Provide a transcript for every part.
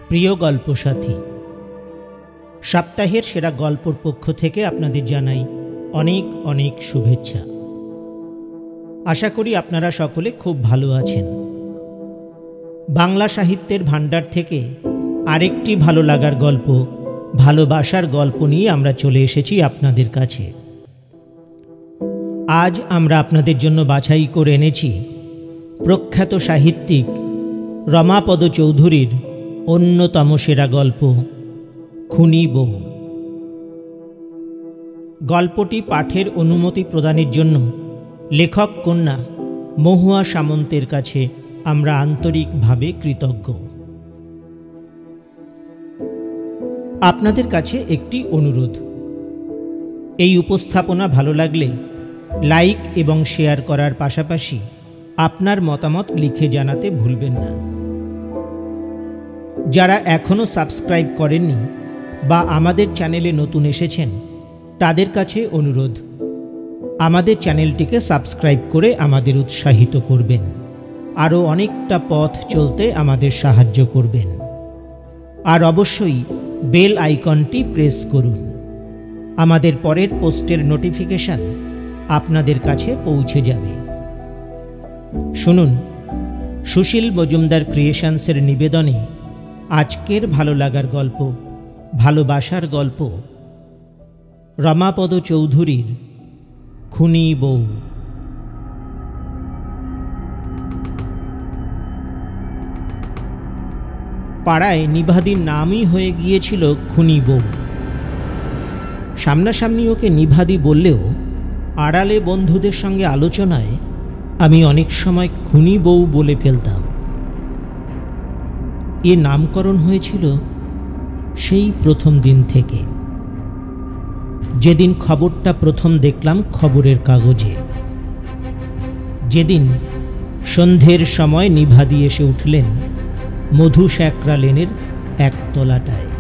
প্রিয় গল্প সাথী, সপ্তাহের সেরা গল্পর পক্ষ থেকে আপনাদের জানাই অনেক অনেক শুভেচ্ছা। আশা করি আপনারা সকলে খুব ভালো আছেন। বাংলা সাহিত্যের ভাণ্ডার থেকে আরেকটি ভালো লাগার গল্প, ভালোবাসার গল্প নিয়ে আমরা চলে এসেছি আপনাদের কাছে। আজ আমরা আপনাদের জন্য বাছাই করে এনেছি প্রখ্যাত সাহিত্যিক রমাপদ চৌধুরীর অন্যতম সেরা গল্প খুনি বউ। গল্পটি পাঠের অনুমতি প্রদানের জন্য লেখক কন্যা মহুয়া সামন্তের কাছে আমরা আন্তরিকভাবে কৃতজ্ঞ। আপনাদের কাছে একটি অনুরোধ, এই উপস্থাপনা ভালো লাগলে লাইক এবং শেয়ার করার পাশাপাশি আপনার মতামত লিখে জানাতে ভুলবেন না। যারা এখনও সাবস্ক্রাইব করেননি বা আমাদের চ্যানেলে নতুন এসেছেন তাদের কাছে অনুরোধ, আমাদের চ্যানেলটিকে সাবস্ক্রাইব করে আমাদের উৎসাহিত করবেন, আরও অনেকটা পথ চলতে আমাদের সাহায্য করবেন। আর অবশ্যই বেল আইকনটি প্রেস করুন, আমাদের পরের পোস্টের নোটিফিকেশন আপনাদের কাছে পৌঁছে যাবে। শুনুন সুশীল মজুমদার ক্রিয়েশনসের নিবেদনে আজকের ভালো লাগার গল্প, ভালোবাসার গল্প রমাপদ চৌধুরীর খুনি বউ। পাড়ায় নিভাদির নামই হয়ে গিয়েছিল খুনি বউ। সামনাসামনি ওকে নিভাদি বললেও আড়ালে বন্ধুদের সঙ্গে আলোচনায় আমি অনেক সময় খুনি বউ বলে ফেলতাম। এ নামকরণ হয়েছিল সেই প্রথম দিন থেকে, যেদিন খবরটা প্রথম দেখলাম খবরের কাগজে। যেদিন সন্ধ্যের সময় নিভাদি এসে উঠলেন মধু স্যাকরা লেনের একতলাটায়।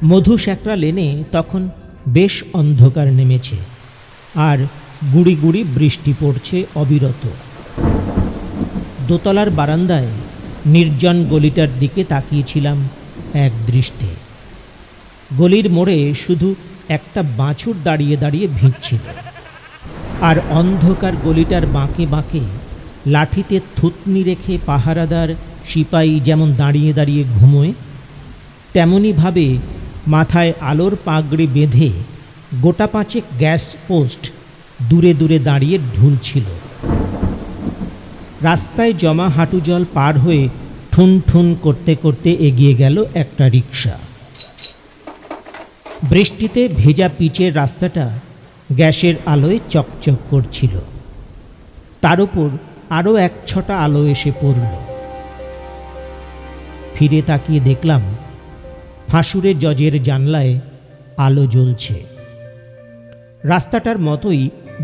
মধু স্যাকরা লেনে তখন বেশ অন্ধকার নেমেছে আর গুড়ি গুড়ি বৃষ্টি পড়ছে অবিরত। দোতলার বারান্দায় নির্জন গলিটার দিকে তাকিয়েছিলাম এক দৃষ্টে। গলির মোড়ে শুধু একটা বাছুর দাঁড়িয়ে দাঁড়িয়ে ভিজছিল, আর অন্ধকার গলিটার বাঁকে বাঁকে লাঠিতে থুতনি রেখে পাহারাদার সিপাহী যেমন দাঁড়িয়ে দাঁড়িয়ে ঘুমোয়, তেমনইভাবে মাথায় আলোর পাগড়ি বেঁধে গোটা পাঁচেক গ্যাস পোস্ট দূরে দূরে দাঁড়িয়ে ঢুলছিল। রাস্তায় জমা হাঁটু জল পার হয়ে ঠুন ঠুন করতে করতে এগিয়ে গেল একটা রিক্সা। বৃষ্টিতে ভেজা পিচের রাস্তাটা গ্যাসের আলোয় চকচক করছিল, তার উপর আরও এক ছটা আলো এসে পড়ল। ফিরে তাকিয়ে দেখলাম ফাঁসুরে জজের জানলায় আলো জ্বলছে। রাস্তাটার মতোই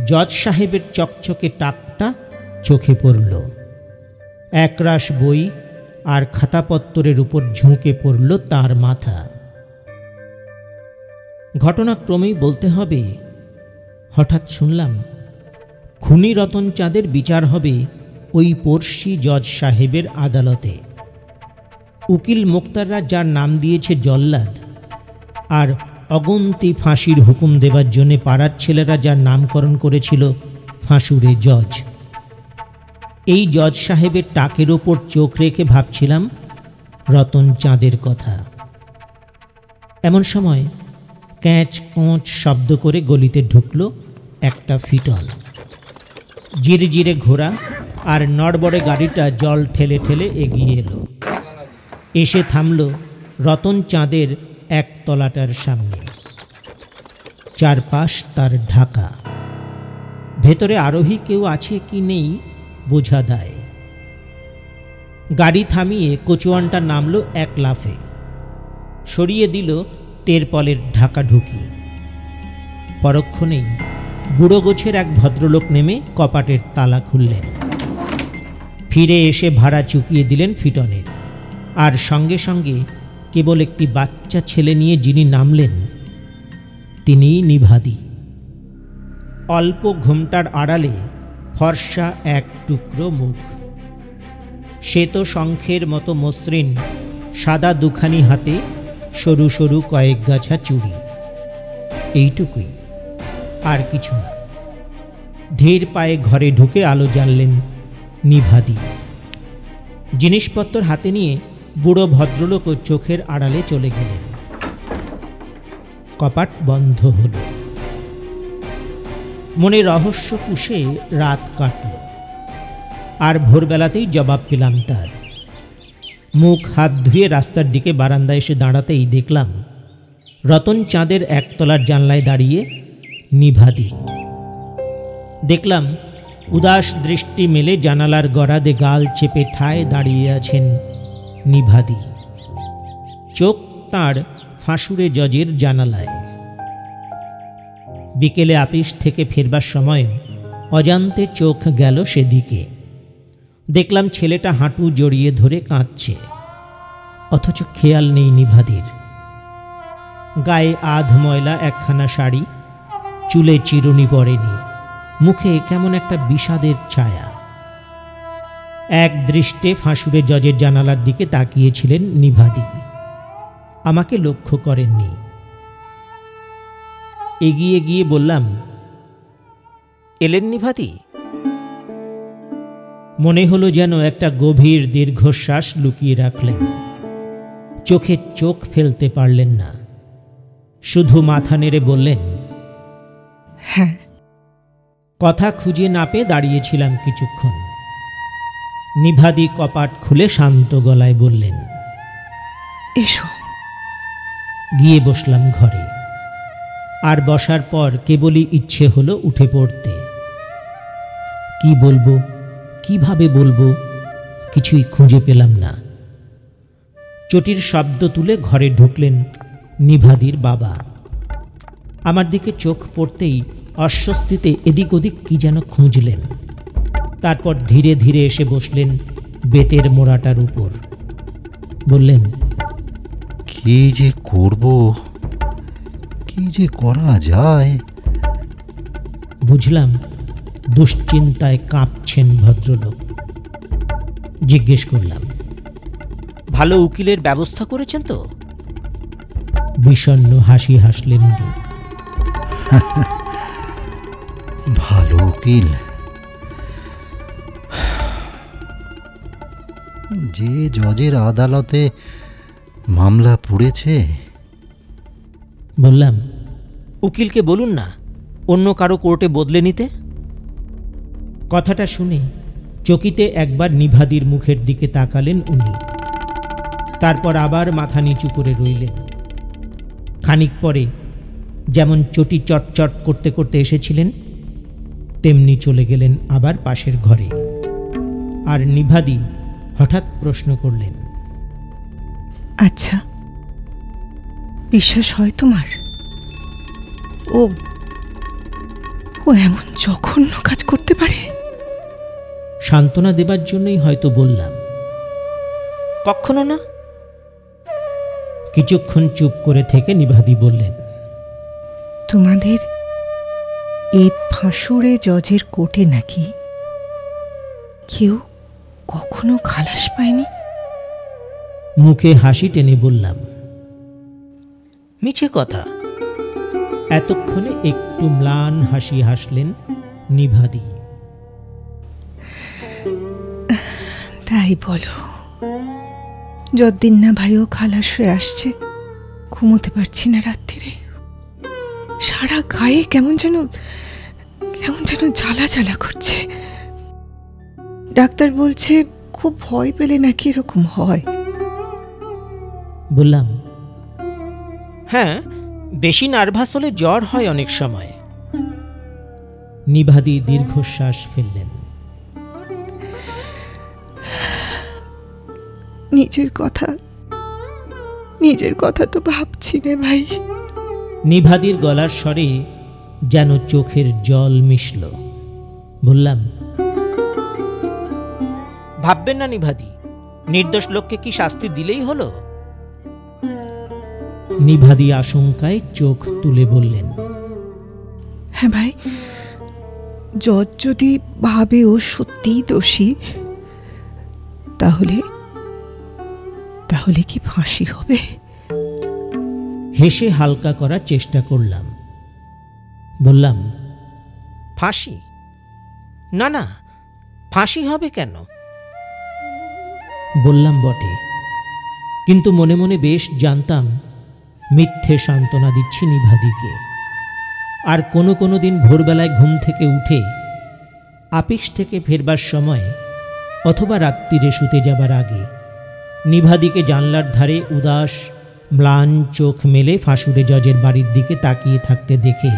জজ সাহেবের চকচকে টাকটা চোখে পড়ল। একরাশ বই আর খাতাপত্তরের উপর ঝুঁকে পড়ল তার মাথা। ঘটনাক্রমেই বলতে হবে, হঠাৎ শুনলাম খুনি রতন চাঁদের বিচার হবে ওই পড়শি জজ সাহেবের আদালতে। উকিল মোক্তাররা যার নাম দিয়েছে জল্লাদ, আর অগন্তি ফাঁসির হুকুম দেবার জন্যে পাড়ার ছেলেরা যার নামকরণ করেছিল ফাঁসুরে জজ, এই জজ সাহেবের টাকের ওপর চোখ রেখে ভাবছিলাম রতন চাঁদের কথা। এমন সময় ক্যাঁচ কোঁচ শব্দ করে গলিতে ঢুকল একটা ফিটল। জিরে জিরে ঘোড়া আর নড়বড়ে গাড়িটা জল ঠেলে ঠেলে এগিয়ে এলো, এসে থামল রতন চাঁদের একতলাটার সামনে। চারপাশ তার ঢাকা, ভেতরে আরোহী কেউ আছে কি নেই বোঝা দায়। গাড়ি থামিয়ে কচুয়ানটা নামল এক লাফে, সরিয়ে দিল তেরপলের ঢাকা ঢুকি। পরক্ষণেই বুড়ো গোছের এক ভদ্রলোক নেমে কপাটের তালা খুললেন, ফিরে এসে ভাড়া চুকিয়ে দিলেন ফিটনের। আর সঙ্গে সঙ্গে কেবল একটি বাচ্চা ছেলে নিয়ে যিনি নামলেন তিনিই নিভাদি। অল্প ঘোমটার আড়ালে ফর্সা এক টুকরো মুখ, শ্বেত শঙ্খের মতো মসৃণ সাদা দুখানি হাতে সরু সরু কয়েক গাছা চুড়ি, এইটুকুই, আর কিছু না। ধীর পায়ে ঘরে ঢুকে আলো জ্বাললেন নিভাদি। জিনিসপত্র হাতে নিয়ে বুড়ো ভদ্রলোক চোখের আড়ালে চলে গেলেন। কপাট বন্ধ হল। মনে রহস্য পুষে রাত কাটল, আর ভোরবেলাতেই জবাব পেলাম তার। মুখ হাত ধুয়ে রাস্তার দিকে বারান্দায় এসে দাঁড়াতেই দেখলাম রতন চাঁদের একতলার জানলায় দাঁড়িয়ে নিভাদি। দেখলাম উদাস দৃষ্টি মেলে জানালার গরাদে গাল চেপে ঠায় দাঁড়িয়ে আছেন নিভাদি। চোখ তাঁর ফাঁসুড়ে জজের জানালায়। বিকেলে আপিস থেকে ফেরবার সময় অজান্তে চোখ গেল সেদিকে। দেখলাম ছেলেটা হাঁটু জড়িয়ে ধরে কাঁদছে, অথচ খেয়াল নেই নিভাদির। গায়ে আধ ময়লা একখানা শাড়ি, চুলে চিরুনি পড়েনি, মুখে কেমন একটা বিষাদের ছায়া। এক দৃষ্টে ফাঁসুড়ে জজের জানালার দিকে তাকিয়েছিলেন নিভাদি। আমাকে লক্ষ্য করেননি। এগিয়ে গিয়ে বললাম, এলেন নিভাদি? মনে হলো যেন একটা গভীর দীর্ঘশ্বাস লুকিয়ে রাখলেন। চোখে চোখ ফেলতে পারলেন না, শুধু মাথা নেড়ে বললেন, হ্যাঁ। কথা খুঁজে না পেয়ে দাঁড়িয়েছিলাম কিছুক্ষণ। নিভাদি কপাট খুলে শান্ত গলায় বললেন, এসো। গিয়ে বসলাম ঘরে। আর বসার পর কেবলই ইচ্ছে হলো উঠে পড়তে। কি বলবো, কিভাবে বলবো, কিছুই খুঁজে পেলাম না। চটির শব্দ তুলে ঘরে ঢুকলেন নিভাদির বাবা। আমার দিকে চোখ পড়তেই অস্বস্তিতে এদিক ওদিক কি যেন খুঁজলেন। তারপর ধীরে ধীরে এসে বসলেন বেতের মোড়াটার উপর। বললেন, কি যে করব, কি যে করা যায়। বুঝলাম দুশ্চিন্তায় কাঁপছেন ভদ্রলোক। জিজ্ঞেস করলাম, ভালো উকিলের ব্যবস্থা করেছেন তো? বিষণ্ণ হাসি হাসলেন উনি। ভালো উকিল? যে জজের আদালতে মামলা পড়েছে। বললাম, উকিলকে বলুন না অন্য কারো কোর্টে বদলে নিতে। কথাটা শুনে চকিতে একবার নিভাদির মুখের দিকে তাকালেন উনি। তারপর আবার মাথা নিচু করে রইলেন। খানিক পরে যেমন চটি চটচট করতে করতে এসেছিলেন, তেমনি চলে গেলেন আবার পাশের ঘরে। আর নিভাদি হঠাৎ প্রশ্ন করলেন, আচ্ছা, বিশ্বাস হয় তোমার? ও ও এমন জঘন্য কাজ করতে পারে? সান্ত্বনা দেবার জন্যই হয়তো বললাম, কখনো না। কিছুক্ষণ চুপ করে থেকে নিভাদি বললেন, তোমাদের এই ফাঁসুড়ে জজের কোর্টে নাকি কেউ কখনো খালাস পায়নি? মুখে হাসি টেনে বললাম, মিছে কথা। এতক্ষণে একটু ম্লান হাসি হাসলেন নিভাদি। তাই বলো? যতদিন না ভাইও খালাস হয়ে আসছে, ঘুমোতে পারছি না রাত্রিরে। সারা গায়ে কেমন যেন জ্বালা জ্বালা করছে। ডাক্তার বলছে খুব ভয় পেলে নাকি এরকম হয়। বললাম, হ্যাঁ, বেশি নার্ভাস হলে জ্বর হয় অনেক সময়। নিভাদি দীর্ঘশ্বাস ফেললেন। নিজের কথা তো ভাবছি রে ভাই। নিভাদির গলার স্বরে যেন চোখের জল মিশল। বললাম, ভাববেন না নিভাদি, নির্দোষ লোককে কি শাস্তি দিলেই হলো? নিভাদি আশঙ্কায় চোখ তুলে বললেন, হ্যাঁ ভাই, জজ যদি ভাবে ও সত্যিই দোষী, তাহলে তাহলে কি ফাঁসি হবে? হেসে হালকা করার চেষ্টা করলাম। বললাম, ফাঁসি? না না, ফাঁসি হবে কেন? বললাম বটে, কিন্তু মনে মনে বেশ জানতাম মিথ্যে সান্ত্বনা দিচ্ছি নিভাদিকে। আর কোনো দিন ভোরবেলায় ঘুম থেকে উঠে আপিস থেকে ফেরবার সময় অথবা রাত্রিরে শুতে যাবার আগে নিভাদিকে জানলার ধারে উদাস ম্লান চোখ মেলে ফাঁসুড়ে জজের বাড়ির দিকে তাকিয়ে থাকতে দেখে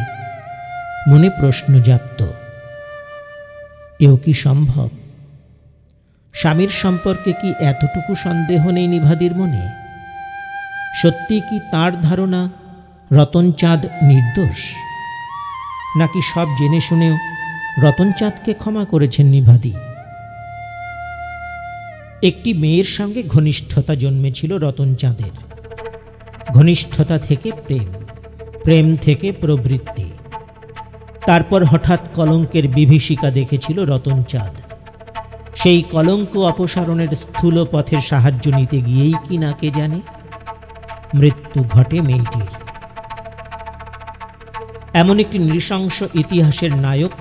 মনে প্রশ্ন জাগত, এও কি সম্ভব? স্বামীর সম্পর্কে কি এতটুকু সন্দেহ নেই নিভাদির মনে? সত্যি কি তার ধারণা রতনচাঁদ নির্দোষ? নাকি সব জেনে শুনেও রতনচাঁদকে ক্ষমা করেছেন নিভাদি? একটি মেয়ের সঙ্গে ঘনিষ্ঠতা জন্মেছিল রতনচাঁদের। ঘনিষ্ঠতা থেকে প্রেম, প্রেম থেকে প্রবৃত্তি। তারপর হঠাৎ কলঙ্কের বিভীষিকা দেখেছিল রতনচাঁদ। সেই কলঙ্ক অপসারণের স্থূল পথের সাহায্য নিতে গিয়েই কি না কে জানে মৃত্যু ঘটে মেয়েটির। এমন একটি নৃশংস ইতিহাসের নায়ক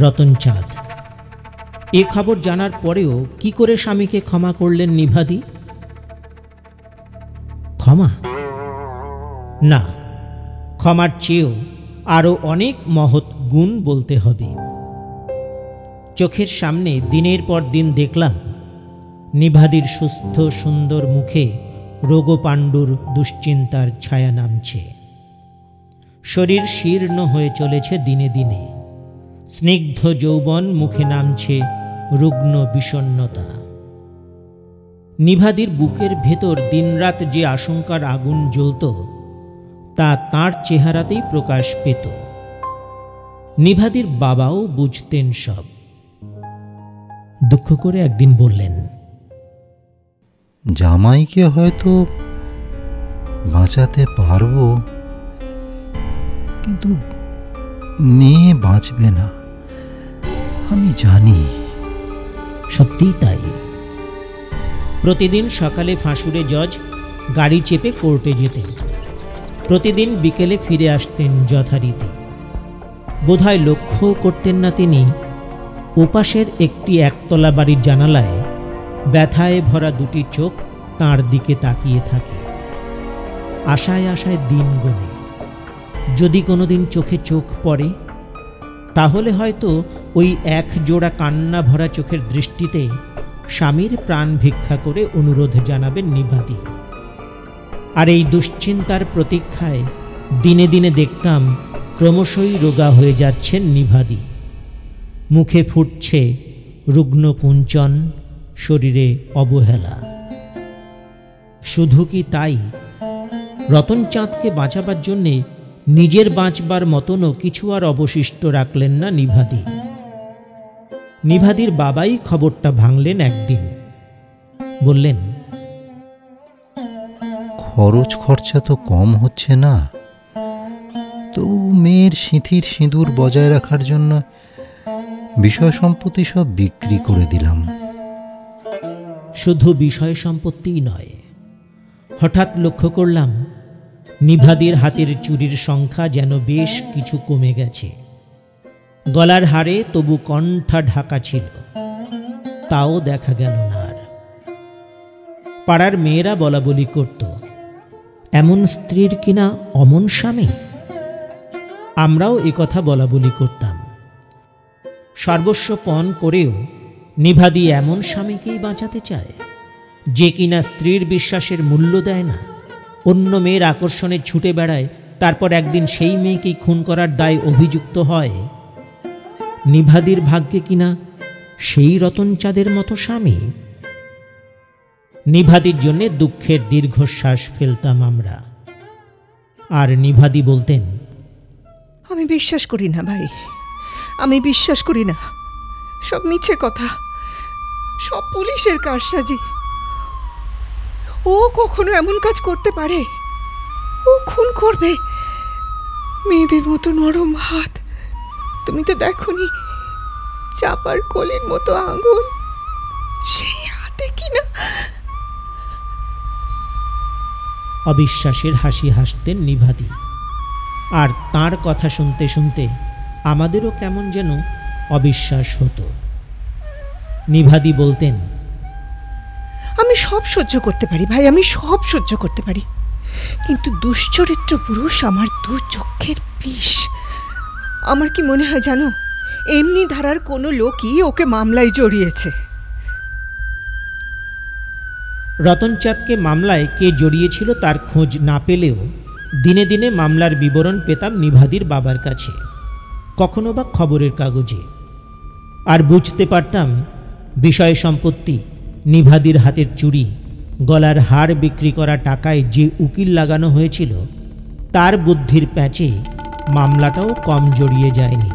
রতনচাঁদ। এ খবর জানার পরেও কি করে স্বামীকে ক্ষমা করলেন নিভাদি? ক্ষমা? না, ক্ষমার চেয়েও আরও অনেক মহৎ গুণ বলতে হবে। চোখের সামনে দিনের পর দিন দেখলাম নিভাদির সুস্থ সুন্দর মুখে রোগপাণ্ডুর দুশ্চিন্তার ছায়া নামছে। শরীর শীর্ণ হয়ে চলেছে দিনে দিনে। স্নিগ্ধ যৌবন মুখে নামছে রুগ্ন বিষণ্ণতা। নিভাদির বুকের ভেতর দিনরাত যে আশঙ্কার আগুন জ্বলত তা তাঁর চেহারাতেই প্রকাশ পেত। নিভাদির বাবাও বুঝতেন সব। দুঃখ করে একদিন বললেন, জামাইকে হয়তো বাঁচাতে পারবো, কিন্তু মেয়ে বাঁচবে না, আমি জানি। সত্যিই তাই। প্রতিদিন সকালে ফাঁসুড়ে জজ গাড়ি চেপে কোর্টে যেতেন। প্রতিদিন বিকেলে ফিরে আসতেন যথারীতি। বোধহয় লক্ষ্য করতেন না তিনি ওপাশের একটি একতলা বাড়ির জানালায় ব্যথায় ভরা দুটি চোখ তাঁর দিকে তাকিয়ে থাকে। আশায় আশায় দিন গোনে। যদি কোনোদিন চোখে চোখ পড়ে তাহলে হয়তো ওই এক জোড়া কান্না ভরা চোখের দৃষ্টিতে স্বামীর প্রাণ ভিক্ষা করে অনুরোধ জানাবেন নিভাদি। আর এই দুশ্চিন্তার প্রতীক্ষায় দিনে দিনে দেখতাম ক্রমশই রোগা হয়ে যাচ্ছেন নিভাদি। মুখে ফুটছে রুগ্ন কুঞ্চন, শরীরে অবহেলা। শুধু কি তাই, রতনচাঁদকে বাঁচাবার জন্যে নিজের বাঁচবার মতনও কিছু আর অবশিষ্ট রাখলেন না নিভাদি। নিভাদির বাবাই খবরটা ভাঙলেন একদিন। বললেন, খরচ খরচা তো কম হচ্ছে না, তবু মেয়ের সিঁথির সিঁদুর বজায় রাখার জন্য বিষয় সম্পত্তি সব বিক্রি করে দিলাম। শুধু বিষয় সম্পত্তিই নয়, হঠাৎ লক্ষ্য করলাম নিভাদির হাতের চুরির সংখ্যা যেন বেশ কিছু কমে গেছে। গলার হারে তবু কণ্ঠা ঢাকা ছিল, তাও দেখা গেল না আর। পাড়ার মেয়েরা বলা বলি করত, এমন স্ত্রীর কিনা অমন স্বামী। আমরাও একথা বলা বলি করতাম। সর্বস্ব পণ করেও নিভাদি এমন স্বামীকেই বাঁচাতে চায় যে কিনা স্ত্রীর বিশ্বাসের মূল্য দেয় না, অন্য মেয়ের আকর্ষণে ছুটে বেড়ায়, তারপর একদিন সেই মেয়েকেই খুন করার দায় অভিযুক্ত হয়। নিভাদির ভাগ্যে কিনা সেই রতনচাঁদের মতো স্বামী। নিভাদির জন্য দুঃখের দীর্ঘশ্বাস ফেলতাম আমরা। আর নিভাদি বলতেন, আমি বিশ্বাস করি না ভাই, আমি বিশ্বাস করি না। সব মিছে কথা, সব পুলিশের কারসাজি। ও কখনো এমন কাজ করতে পারে? ও খুন করবে? মেয়েদের মতো নরম হাত, তুমি তো দেখোনি, চাপার কলির মতো আঙুল, সেই হাতে না। অবিশ্বাসের হাসি হাসতেন নিভাদি, আর তার কথা শুনতে শুনতে আমাদেরও কেমন যেন অবিশ্বাস হতো। নিভাদি বলতেন, আমি সব সহ্য করতে পারি ভাই, আমি সব সহ্য করতে পারি, কিন্তু দুশ্চরিত্র পুরুষ আমার দু চক্ষের বিষ। আমার কি মনে হয় জানো, এমনি ধারার কোনো লোকই ওকে মামলায় জড়িয়েছে। রতনচাঁদকে মামলায় কে জড়িয়েছিল তার খোঁজ না পেলেও দিনে দিনে মামলার বিবরণ পেতাম নিভাদির বাবার কাছে, কখনো বা খবরের কাগজে। আর বুঝতে পারতাম বিষয় সম্পত্তি, নিভাদির হাতের চুড়ি, গলার হার বিক্রি করা টাকায় যে উকিল লাগানো হয়েছিল তার বুদ্ধির প্যাঁচে মামলাটাও কম জড়িয়ে যায়নি।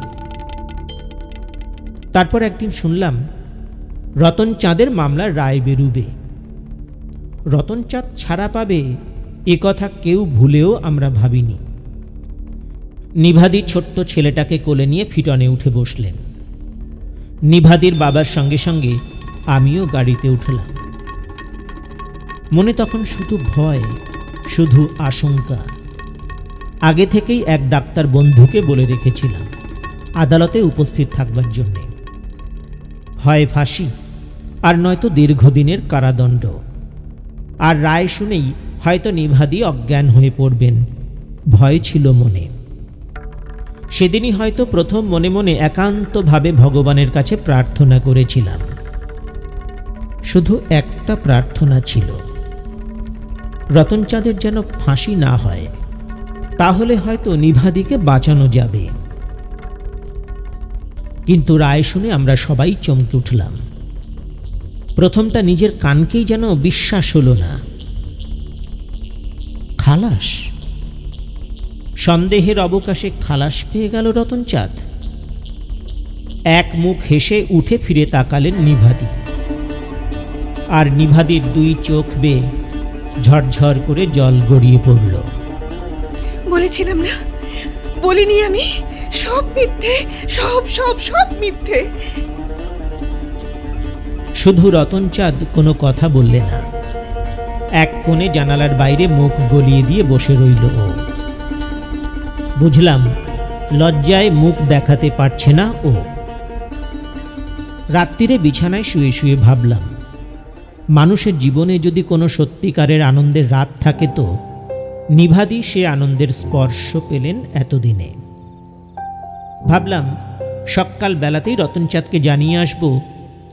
তারপর একদিন শুনলাম রতনচাঁদের মামলার রায় বেরুবে। রতনচাঁদ ছাড়া পাবে এ কথা কেউ ভুলেও আমরা ভাবিনি। নিভাদি ছোট্ট ছেলেটাকে কোলে নিয়ে ফিটনে উঠে বসলেন। নিভাদির বাবার সঙ্গে সঙ্গে আমিও গাড়িতে উঠলাম। মনে তখন শুধু ভয়, শুধু আশঙ্কা। আগে থেকেই এক ডাক্তার বন্ধুকে বলে রেখেছিলাম আদালতে উপস্থিত থাকবার জন্যে। হয় ফাঁসি, আর নয়তো দীর্ঘদিনের কারাদণ্ড। আর রায় শুনেই হয়তো নিভাদি অজ্ঞান হয়ে পড়বেন, ভয় ছিল মনে। সেদিনই হয়তো প্রথম মনে মনে একান্তভাবে ভগবানের কাছে প্রার্থনা করেছিলাম। শুধু একটা প্রার্থনা ছিল, রতনচাঁদের যেন ফাঁসি না হয়, তাহলে হয়তো নিভাদিকে বাঁচানো যাবে। কিন্তু রায় শুনে আমরা সবাই চমকে উঠলাম। প্রথমটা নিজের কানকেই যেন বিশ্বাস হলো না। খালাস, সন্দেহের অবকাশে খালাস পেয়ে গেল রতনচাঁদ। এক মুখ হেসে উঠে ফিরে তাকালেন নিভাদি, আর নিভাদির দুই চোখ বেয়ে ঝরঝর করে জল গড়িয়ে পড়ল। বলেছিলাম না, বলিনি আমি? সব মিথ্যে, সব সব সব মিথ্যে। শুধু রতনচাঁদ কোনো কথা বললে না। এক কোণে জানালার বাইরে মুখ গলিয়ে দিয়ে বসে রইল ও। বুঝলাম লজ্জায় মুখ দেখাতে পারছে না ও। রাত্রিরে বিছানায় শুয়ে শুয়ে ভাবলাম, মানুষের জীবনে যদি কোনো সত্যিকারের আনন্দের রাত থাকে তো নিভাদি সে আনন্দের স্পর্শ পেলেন এতদিনে। ভাবলাম সকাল বেলাতেই রতনচাঁদকে জানিয়ে আসব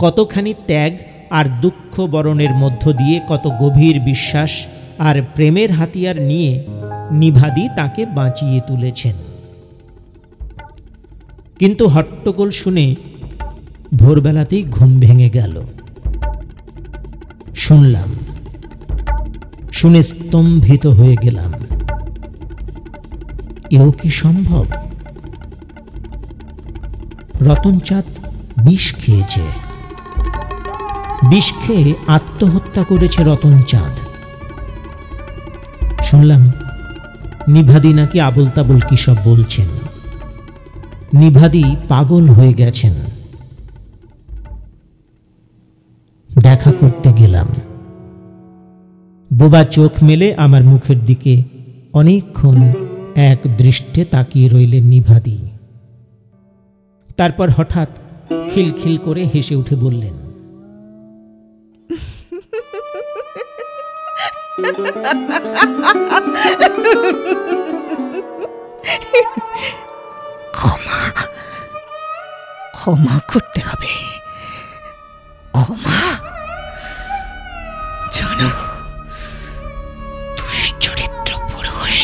কতখানি ত্যাগ আর দুঃখ বরণের মধ্য দিয়ে, কত গভীর বিশ্বাস আর প্রেমের হাতিয়ার নিয়ে নিভাদি তাকে বাঁচিয়ে তুলেছেন। কিন্তু হট্টগোল শুনে ভোরবেলাতেই ঘুম ভেঙে গেল। শুনলাম, শুনে স্তম্ভিত হয়ে গেলাম। এও কি সম্ভব? রতনচাঁদ বিষ খেয়েছে, বিষ খেয়ে আত্মহত্যা করেছে রতনচাঁদ। শুনলাম নিভাদি নাকি আবোল তাবোল কি সব বলছেন। নিভাদি পাগল হয়ে গেছেন। দেখা করতে গেলাম। বোবা চোখ মেলে আমার মুখের দিকে অনেকক্ষণ এক দৃষ্টে তাকিয়ে রইলেন নিভাদি। তারপর হঠাৎ খিলখিল করে হেসে উঠে বললেন, ক্ষমা, ক্ষমা করতে হবে, ক্ষমা। জানো, দুশ্চরিত্র পুরুষ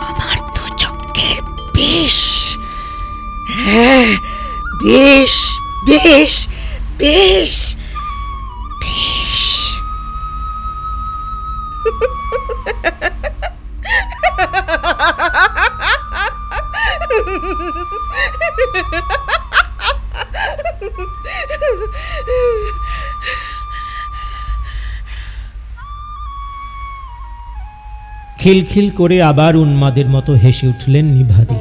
আমার দু চক্ষের বিষ। হ্যাঁ, বেশ বেশ বেশ বেশ। খিলখিল করে আবার উন্মাদের মতো হেসে উঠলেন নিভাদি।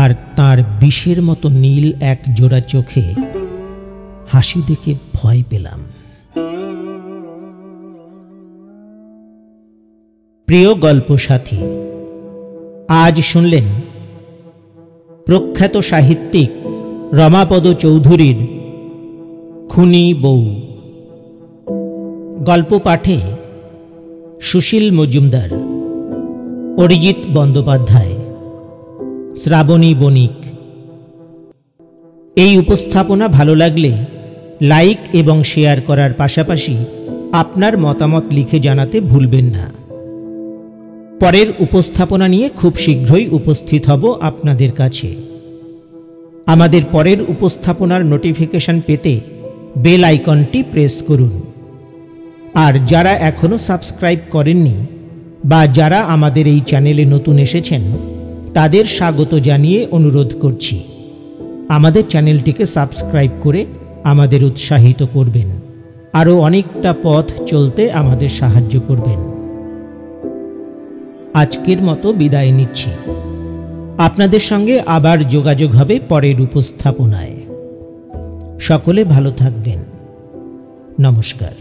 আর তার বিষের মতো নীল এক জোড়া চোখে হাসি দেখে ভয় পেলাম। প্রিয় গল্প সাথী, আজ শুনলেন প্রখ্যাত সাহিত্যিক রমাপদ চৌধুরীর খুনি বউ। গল্প পাঠে সুশীল মজুমদার, অরিজিৎ বন্দ্যোপাধ্যায়, শ্রাবণী বণিক। এই উপস্থাপনা ভালো লাগলে লাইক এবং শেয়ার করার পাশাপাশি আপনার মতামত লিখে জানাতে ভুলবেন না। পরের উপস্থাপনা নিয়ে খুব শীঘ্রই উপস্থিত হব আপনাদের কাছে। আমাদের পরের উপস্থাপনার নোটিফিকেশন পেতে বেল আইকনটি প্রেস করুন। আর যারা এখনও সাবস্ক্রাইব করেননি বা যারা আমাদের এই চ্যানেলে নতুন এসেছেন তাদের স্বাগত জানিয়ে অনুরোধ করছি, আমাদের চ্যানেলটিকে সাবস্ক্রাইব করে আমাদের উৎসাহিত করবেন, আরও অনেকটা পথ চলতে আমাদের সাহায্য করবেন। আজকের মতো বিদায় নিচ্ছি। আপনাদের সঙ্গে আবার যোগাযোগ হবে পরের উপস্থাপনায়। সকলে ভালো থাকবেন। নমস্কার।